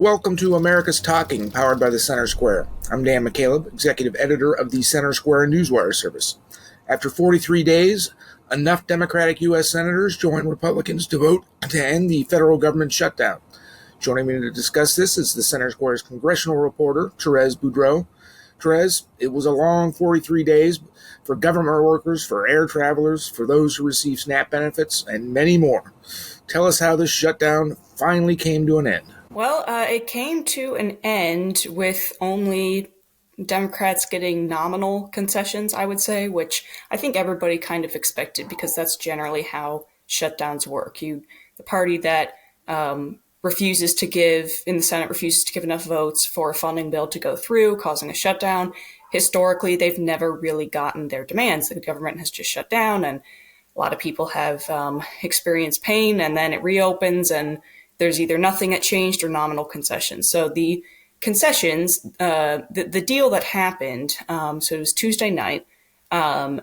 Welcome to America's Talking, powered by the Center Square. I'm Dan McCaleb, executive editor of the Center Square Newswire service. After 43 days, enough Democratic U.S. senators joined Republicans to vote to end the federal government shutdown. Joining me to discuss this is the Center Square's congressional reporter, Therese Boudreau. Therese, it was a long 43 days for government workers, for air travelers, for those who receive SNAP benefits, and many more. Tell us how this shutdown finally came to an end. Well, it came to an end with only Democrats getting nominal concessions, I would say, which I think everybody kind of expected because that's generally how shutdowns work. The party that refuses to give in the Senate refuses to give enough votes for a funding bill to go through, causing a shutdown. Historically, they've never really gotten their demands. The government has just shut down, and a lot of people have experienced pain, and then it reopens, and there's either nothing that changed or nominal concessions. So the concessions, the deal that happened, so it was Tuesday night, and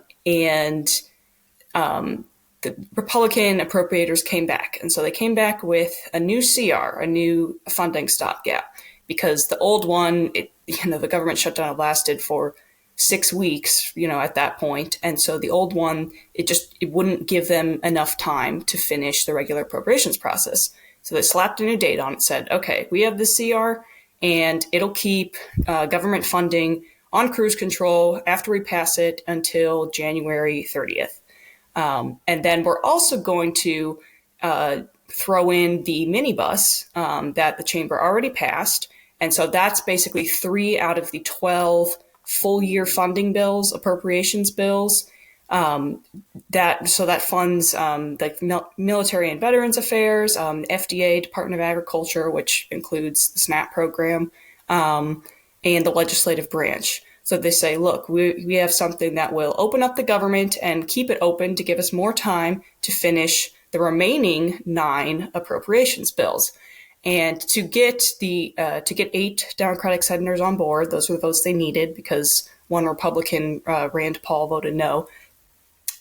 the Republican appropriators came back. And so they came back with a new CR, a new funding stopgap, because the old one, the government shutdown lasted for 6 weeks, at that point. And so the old one, it wouldn't give them enough time to finish the regular appropriations process. So they slapped a new date on it, said, okay, we have the CR and it'll keep government funding on cruise control after we pass it until January 30th. And then we're also going to throw in the minibus that the chamber already passed. And so that's basically 3 out of the 12 full year funding bills, appropriations bills. That funds like military and veterans affairs, FDA, Department of Agriculture, which includes the SNAP program, and the legislative branch. So they say, look, we have something that will open up the government and keep it open to give us more time to finish the remaining 9 appropriations bills. And to get 8 Democratic senators on board, those were the votes they needed because one Republican, Rand Paul, voted no.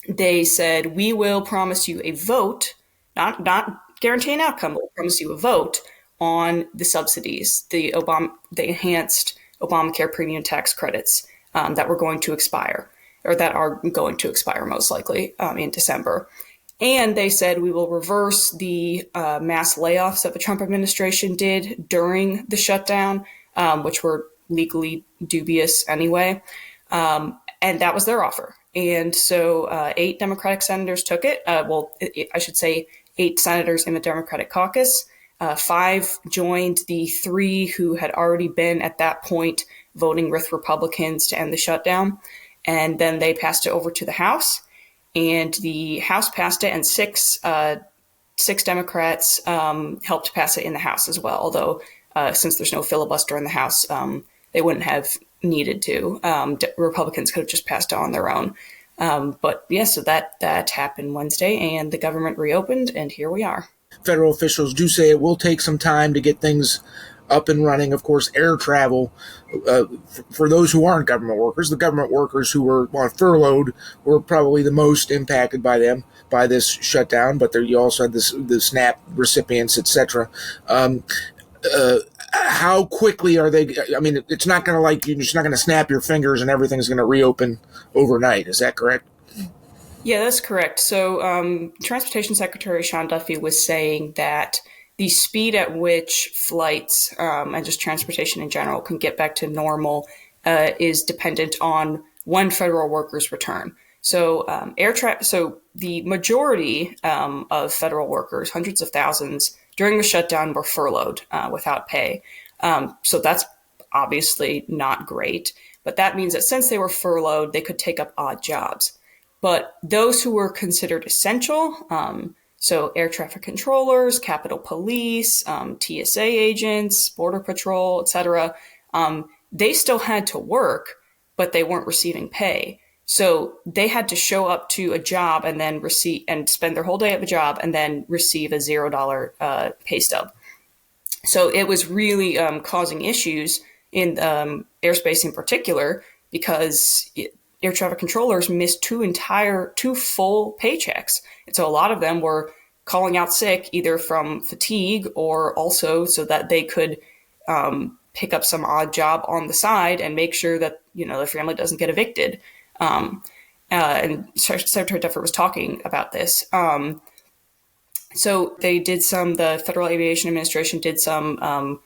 They said, we will promise you a vote, not guarantee an outcome, but we'll promise you a vote on the subsidies, the enhanced Obamacare premium tax credits that were going to expire, or that are going to expire most likely in December. And they said, we will reverse the mass layoffs that the Trump administration did during the shutdown, which were legally dubious anyway. And that was their offer. And so 8 Democratic senators took it. I should say 8 senators in the Democratic caucus. 5 joined the 3 who had already been at that point voting with Republicans to end the shutdown. And then they passed it over to the House. And the House passed it, and 6 Democrats helped pass it in the House as well. Although since there's no filibuster in the House, they wouldn't have needed to. Republicans could have just passed it on their own. But yeah, so that happened Wednesday, and the government reopened, and here we are. Federal officials do say it will take some time to get things up and running. Of course, air travel, for those who aren't government workers, the government workers who were furloughed were probably the most impacted by this shutdown. But you also had the SNAP recipients, etc. How quickly are they? I mean, it's not going to you're just not going to snap your fingers and everything's going to reopen overnight. Is that correct? Yeah, that's correct. So Transportation Secretary Sean Duffy was saying that the speed at which flights and just transportation in general can get back to normal is dependent on when federal workers return. So so the majority of federal workers, hundreds of thousands, during the shutdown were furloughed without pay. So that's obviously not great. But that means that since they were furloughed, they could take up odd jobs. But those who were considered essential, so air traffic controllers, Capitol Police, TSA agents, Border Patrol, etc., they still had to work, but they weren't receiving pay. So they had to show up to a job and then spend their whole day at the job and then receive a $0 pay stub. So it was really causing issues in airspace in particular because air traffic controllers missed 2 full paychecks. And so a lot of them were calling out sick either from fatigue or also so that they could pick up some odd job on the side and make sure that, their family doesn't get evicted. And Secretary Duffert was talking about this. So the Federal Aviation Administration did some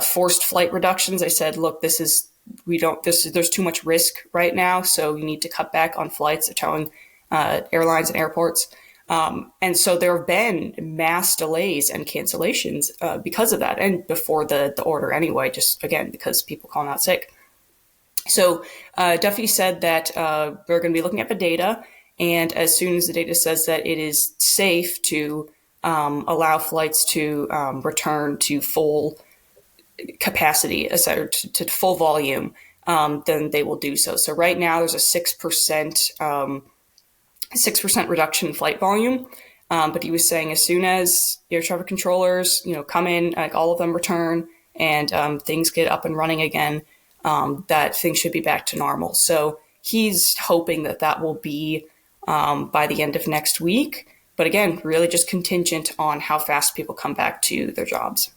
forced flight reductions. They said, look, there's too much risk right now, so you need to cut back on flights. They're telling airlines and airports. And so there have been mass delays and cancellations because of that, and before the order anyway, just again, because people calling out sick. So Duffy said that they're going to be looking at the data, and as soon as the data says that it is safe to allow flights to return to full capacity, to full volume, then they will do so. So right now there's a 6% reduction in flight volume. But he was saying as soon as air traffic controllers, come in, like all of them return, and things get up and running again, that things should be back to normal. So he's hoping that will be by the end of next week. But again, really just contingent on how fast people come back to their jobs.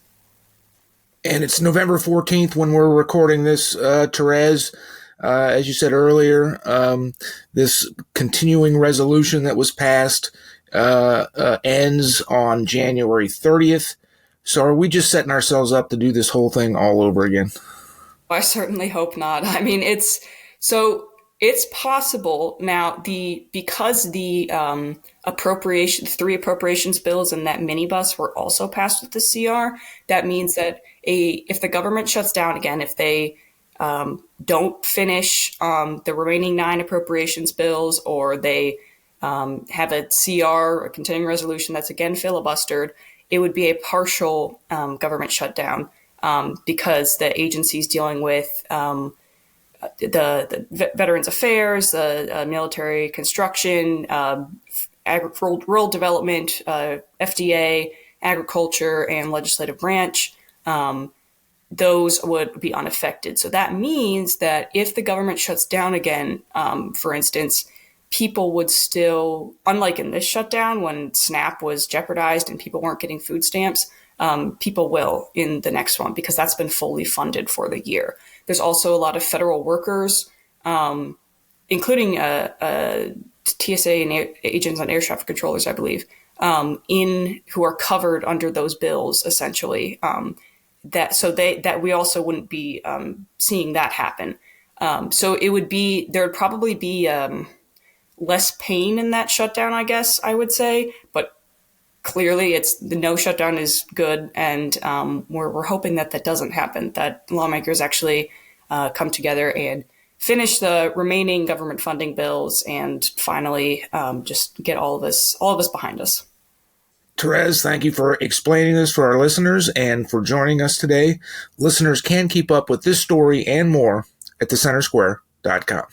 And it's November 14th when we're recording this, Therese. As you said earlier, this continuing resolution that was passed ends on January 30th. So are we just setting ourselves up to do this whole thing all over again? I certainly hope not. I mean, it's possible now. Because the three appropriations bills and that minibus were also passed with the CR. That means that if the government shuts down again, if they don't finish the remaining 9 appropriations bills, or they have a CR, a continuing resolution that's again filibustered, it would be a partial government shutdown because the agencies dealing with the Veterans Affairs, the military construction, rural development, FDA, agriculture, and legislative branch, those would be unaffected. So that means that if the government shuts down again, for instance, people would still, unlike in this shutdown when SNAP was jeopardized and people weren't getting food stamps, people will in the next one because that's been fully funded for the year. There's also a lot of federal workers, including TSA and agents on air traffic controllers, I believe, who are covered under those bills, essentially. That we also wouldn't be seeing that happen. So there'd probably be less pain in that shutdown, I guess I would say, but clearly the no shutdown is good, and we're hoping that doesn't happen, that lawmakers actually come together and finish the remaining government funding bills and finally just get all of this behind us. Therese, thank you for explaining this for our listeners and for joining us today. Listeners can keep up with this story and more at thecentersquare.com.